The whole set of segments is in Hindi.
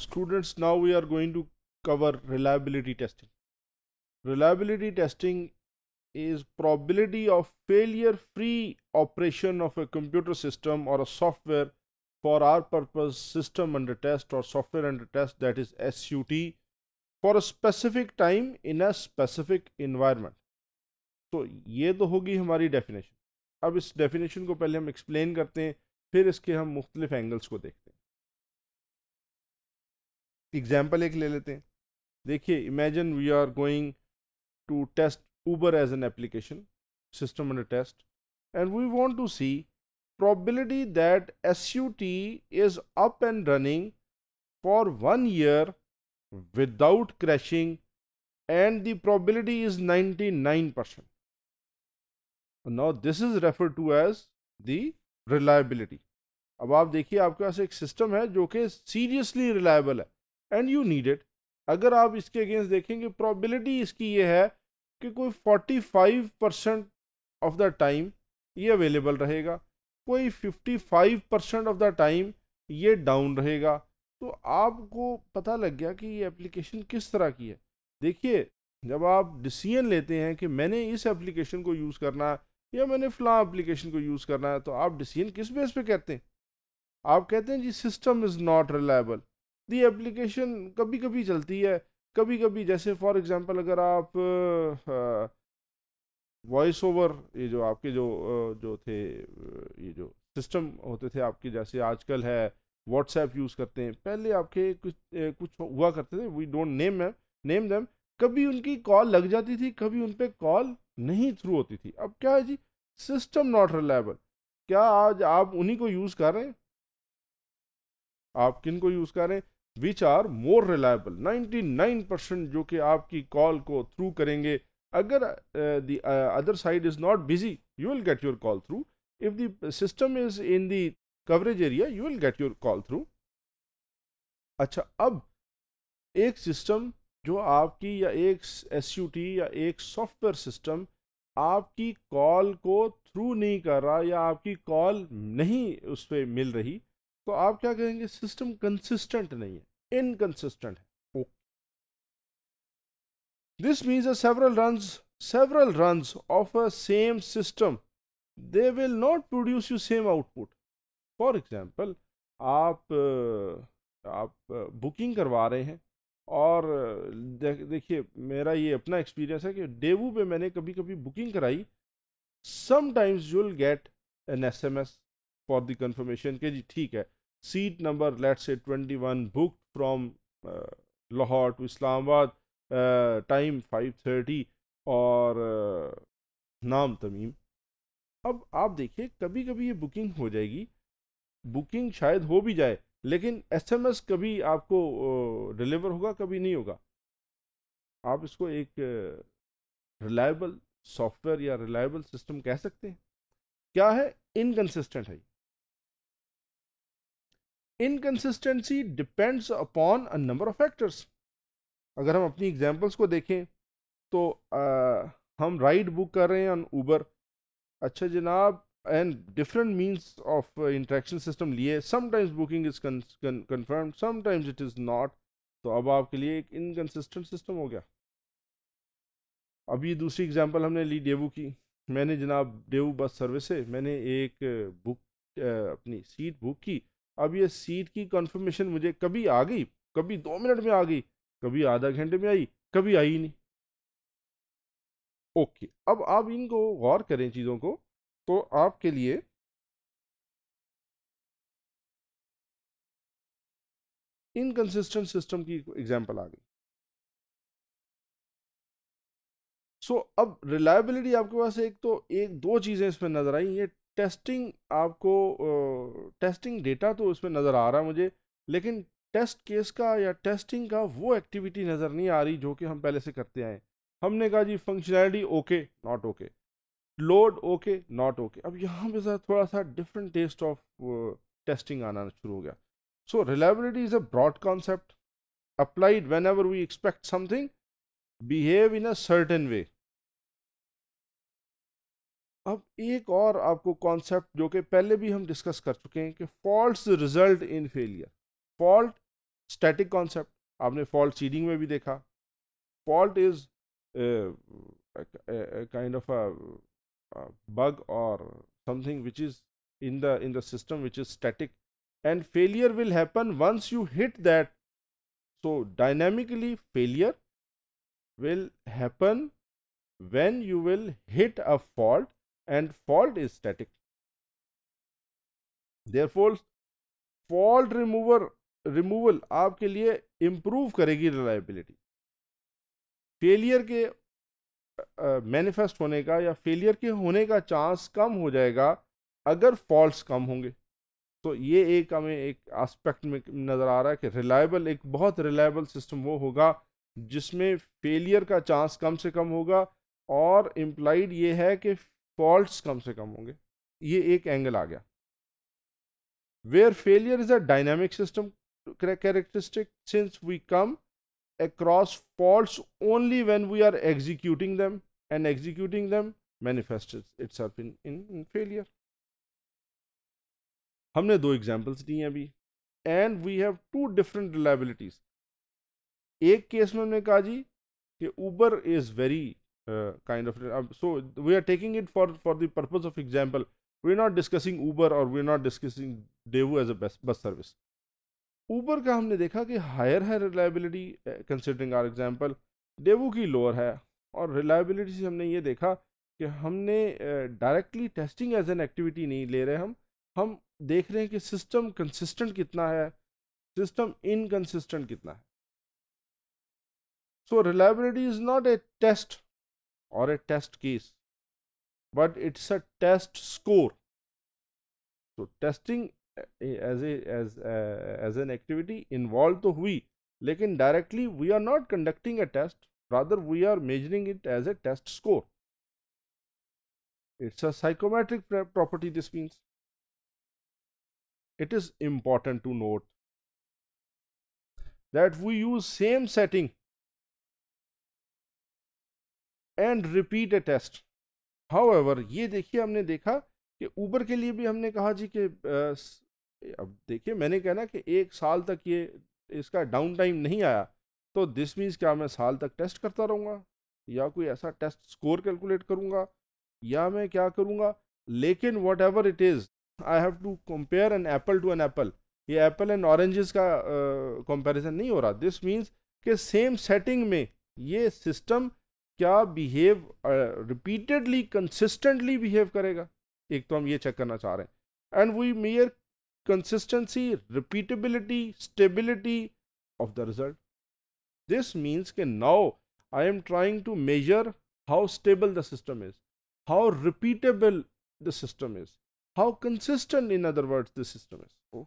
Students, now we are going to cover reliability testing. Reliability testing is probability of failure free operation of a computer system or a software for our purpose system under test or software under test, that is SUT, for a specific time in a specific environment. तो ये तो होगी हमारी डेफिनेशन. अब इस डेफिनेशन को पहले हम एक्सप्लेन करते हैं, फिर इसके हम मुख्तलिफ एंगल्स को देखते हैं. एग्जाम्पल एक ले लेते हैं. देखिए, imagine we are going to test Uber as an application system under test, and we want to see probability that SUT is up and running for 1 year without crashing, and the probability is 99%. Now this is referred to as the reliability. अब आप देखिए, आपके पास एक सिस्टम है जो कि सीरियसली रिलायबल है एंड यू नीड इट. अगर आप इसके अगेंस्ट देखेंगे, प्रोबेबिलिटी इसकी ये है कि कोई 45% ऑफ द टाइम ये अवेलेबल रहेगा, कोई 55% ऑफ द टाइम ये डाउन रहेगा. तो आपको पता लग गया कि ये एप्लीकेशन किस तरह की है. देखिए, जब आप डिसीजन लेते हैं कि मैंने इस एप्लीकेशन को यूज़ करना है या मैंने फ़लाँ एप्लीकेशन को यूज़ करना है, तो आप डिसीजन किस बेस पे कहते हैं? आप कहते हैं जी system is not reliable, the application कभी कभी चलती है, कभी कभी. जैसे फॉर एग्जांपल, अगर आप वॉइस ओवर, ये जो आपके जो थे, ये जो सिस्टम होते थे आपके, जैसे आजकल है व्हाट्सएप यूज़ करते हैं, पहले आपके कुछ हुआ करते थे, वी डोंट नेम देम. कभी उनकी कॉल लग जाती थी, कभी उन पर कॉल नहीं थ्रू होती थी. अब क्या है जी, सिस्टम नॉट रिलायबल. क्या आज आप उन्हीं को यूज़ कर रहे हैं? आप किन को यूज़ कर रहे हैं? विच आर मोर रिलायबल, 99% जो कि आपकी कॉल को थ्रू करेंगे. अगर the other side is not busy, you will get your call through. If the system is in the coverage area, you will get your call through. अच्छा, अब एक सिस्टम जो आपकी, या एक SUT या एक सॉफ्टवेयर सिस्टम आपकी कॉल को थ्रू नहीं कर रहा, या आपकी कॉल नहीं उस पर मिल रही, तो आप क्या कहेंगे? सिस्टम कंसिस्टेंट नहीं है, इनकंसिस्टेंट है. This means several runs of a same system, they will not produce you same output. For example, आप बुकिंग करवा रहे हैं, और देखिए, मेरा ये अपना एक्सपीरियंस है कि डेवू पे मैंने कभी कभी बुकिंग कराई. Sometimes you will get an SMS for the confirmation कि जी ठीक है, seat number let's say 21 book from Lahore to Islamabad, time 5:30 और नाम तमीम. अब आप देखिए, कभी कभी ये बुकिंग हो जाएगी, बुकिंग शायद हो भी जाए, लेकिन SMS कभी आपको डिलीवर होगा, कभी नहीं होगा. आप इसको एक रिलायबल सॉफ्टवेयर या रिलायबल सिस्टम कह सकते हैं? क्या है? इनकंसिस्टेंट है. Inconsistency depends upon a number of factors. अगर हम अपनी एग्जांपल्स को देखें, तो हम राइड बुक कर रहे हैं ऑन ऊबर. अच्छा जनाब, and different means of interaction system लिए, sometimes booking is confirm, sometimes it is not. तो अब आपके लिए एक इनकंसिस्टेंट सिस्टम हो गया. अब ये दूसरी एग्जांपल हमने ली डेवू की. मैंने जनाब डेवू बस सर्विस से मैंने एक अपनी सीट बुक की. अब ये सीट की कंफर्मेशन मुझे कभी आ गई, कभी 2 मिनट में आ गई, कभी आधा घंटे में आई, कभी आई नहीं. ओके, अब आप इनको गौर करें चीज़ों को, तो आपके लिए इनकंसिस्टेंट सिस्टम की एग्जांपल आ गई. सो अब रिलायबिलिटी आपके पास एक दो चीज़ें इसमें नज़र आई. ये टेस्टिंग, आपको टेस्टिंग डेटा तो इसमें नज़र आ रहा है मुझे, लेकिन टेस्ट केस का या टेस्टिंग का वो एक्टिविटी नज़र नहीं आ रही जो कि हम पहले से करते आए. हमने कहा जी functionality okay, not okay, load okay, not okay. अब यहाँ पे थोड़ा सा डिफरेंट टेस्ट ऑफ टेस्टिंग आना शुरू हो गया. So reliability is a broad concept applied whenever we expect something behave in a certain way. अब एक और आपको कॉन्सेप्ट जो कि पहले भी हम डिस्कस कर चुके हैं कि faults result in failure. Fault static concept आपने फॉल्ट सीडिंग में भी देखा. Fault is kind of a bug or something which is in the system which is static, and failure will happen once you hit that. So dynamically failure will happen when you will hit a fault, and fault is static. Therefore fault removal आपके लिए improve करेगी reliability. फेलियर के मैनिफेस्ट होने का या फेलियर के होने का चांस कम हो जाएगा अगर फॉल्ट्स कम होंगे. तो ये एक हमें एक एस्पेक्ट में नज़र आ रहा है कि रिलायबल, एक बहुत रिलायबल सिस्टम वो होगा जिसमें फेलियर का चांस कम से कम होगा, और इम्प्लाइड ये है कि फॉल्ट्स कम से कम होंगे. ये एक एंगल आ गया. Where failure is a dynamic system characteristic, since we come across faults only when we are executing them, and executing them manifests itself in failure. हमने दो एग्जाम्पल्स दिए अभी, and we have two different reliabilities. एक केस में हमने कहा जी कि Uber is very kind of, so we are taking it for the purpose of example. We are not discussing Uber और we are not discussing Daewoo as a bus service. Uber का हमने देखा कि हायर है reliability considering our example, Daewoo की लोअर है. और रिलायबिलिटी से हमने ये देखा कि हमने directly testing as an activity नहीं ले रहे, हम देख रहे हैं कि सिस्टम कंसिस्टेंट कितना है, सिस्टम इनकंसिस्टेंट कितना है. So reliability is not a test और a test case, but it's a test score. तो testing as an activity involved तो हुई, लेकिन directly we are not conducting a test, rather we are measuring it as a test score. It's a psychometric property. This means it is important to note that we use same setting and repeat a test. However, ये देखिए हमने देखा कि ऊबर के लिए भी हमने कहा जी कि अब देखिए मैंने कहा ना कि 1 साल तक ये इसका डाउन टाइम नहीं आया, तो दिस मीन्स क्या मैं साल तक टेस्ट करता रहूँगा, या कोई ऐसा टेस्ट स्कोर कैलकुलेट करूँगा, या मैं क्या करूँगा. लेकिन whatever it is, I have to compare an apple to an apple. ये एप्पल एंड ऑरेंजेस का कंपैरिजन नहीं हो रहा. दिस मीन्स कि सेम सेटिंग में ये सिस्टम क्या बिहेव रिपीटेडली कंसिस्टेंटली बिहेव करेगा. एक तो हम ये चेक करना चाह रहे हैं, and we measure consistency, repeatability, stability of the result. This means that now I am trying to measure how stable the system is, how repeatable the system is, how consistent, in other words, the system is. Oh.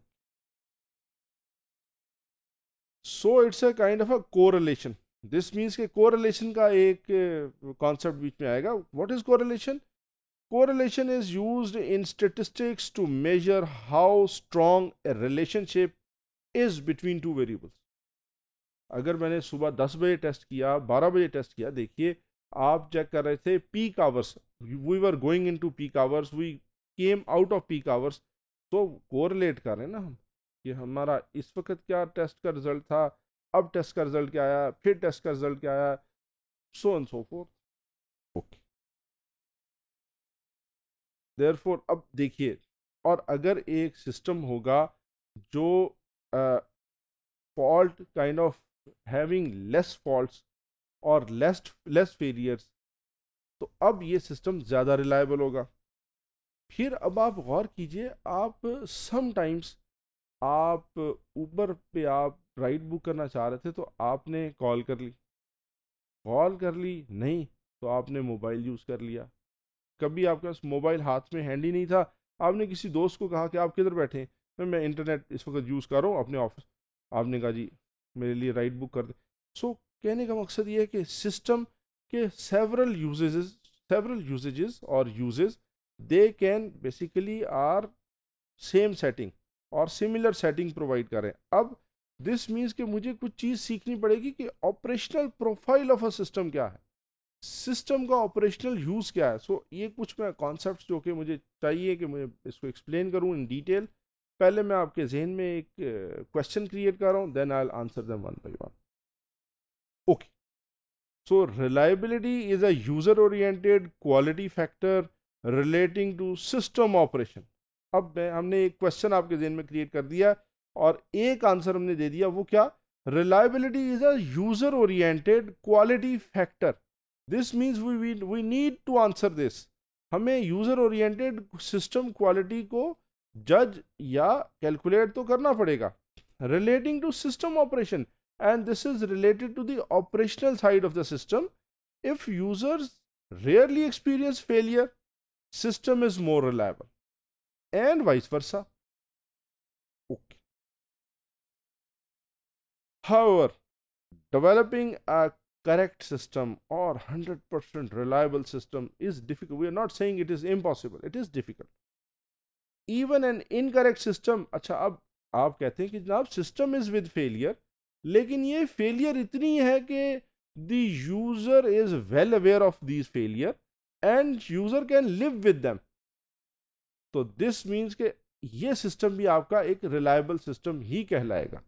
So it's a kind of a correlation. This means कि correlation का एक concept बीच में आएगा. What is correlation? Correlation is used in statistics to measure how strong a relationship is between two variables. अगर मैंने सुबह 10 बजे टेस्ट किया, 12 बजे टेस्ट किया, देखिए आप चेक कर रहे थे peak hours, we were going into peak hours, we came out of peak hours. तो कोरिलेट कर रहे हैं ना हम कि हमारा इस वक्त क्या टेस्ट का रिजल्ट था, अब टेस्ट का रिजल्ट क्या आया, फिर टेस्ट का रिजल्ट क्या आया, so and so fourth. Okay, therefore अब देखिए, और अगर एक सिस्टम होगा जो fault kind of having less faults और लेस फेलियर्स, तो अब ये सिस्टम ज़्यादा रिलायबल होगा. फिर अब आप गौर कीजिए, आप समटाइम्स आप ऊबर पे आप राइड बुक करना चाह रहे थे, तो आपने कॉल कर ली नहीं तो आपने मोबाइल यूज़ कर लिया. कभी आपके पास मोबाइल हाथ में हैंडी नहीं था, आपने किसी दोस्त को कहा कि आप किधर बैठे हैं, मैं इंटरनेट इस वक्त यूज़ कर रहा हूँ अपने ऑफिस, आपने कहा जी मेरे लिए राइड बुक कर दे. सो कहने का मकसद ये है कि सिस्टम के सेवरल यूजेजेस और uses, they can basically are same setting और सिमिलर सेटिंग प्रोवाइड करें. अब दिस मीन्स कि मुझे कुछ चीज़ सीखनी पड़ेगी कि operational profile of a system क्या है, सिस्टम का ऑपरेशनल यूज़ क्या है. सो ये कुछ मैं कॉन्सेप्ट्स जो कि मुझे चाहिए कि मैं इसको एक्सप्लेन करूँ इन डिटेल, पहले मैं आपके जहन में एक क्वेश्चन क्रिएट कर रहा हूँ, then I will answer them one by one. Okay, so reliability is a user oriented quality factor relating to system operation. अब हमने एक क्वेश्चन आपके जहन में क्रिएट कर दिया और एक आंसर हमने दे दिया, वो क्या? Reliability is a user oriented quality factor. This means we need to answer this. हमें यूजर ओरिएंटेड सिस्टम क्वालिटी को जज या कैलकुलेट तो करना पड़ेगा. Relating to system operation, and this is related to the operational side of the system. If users rarely experience failure, system is more reliable, and vice versa. Okay. However, developing a correct system or 100% reliable system is difficult. We are not saying it is impossible. It is difficult. Even an incorrect system. अच्छा, अब आप कहते हैं कि जनाब system is with failure, लेकिन ये फेलियर इतनी है कि the user is well aware of these failure and user can live with them. तो दिस मीन्स के ये सिस्टम भी आपका एक रिलायबल सिस्टम ही कहलाएगा.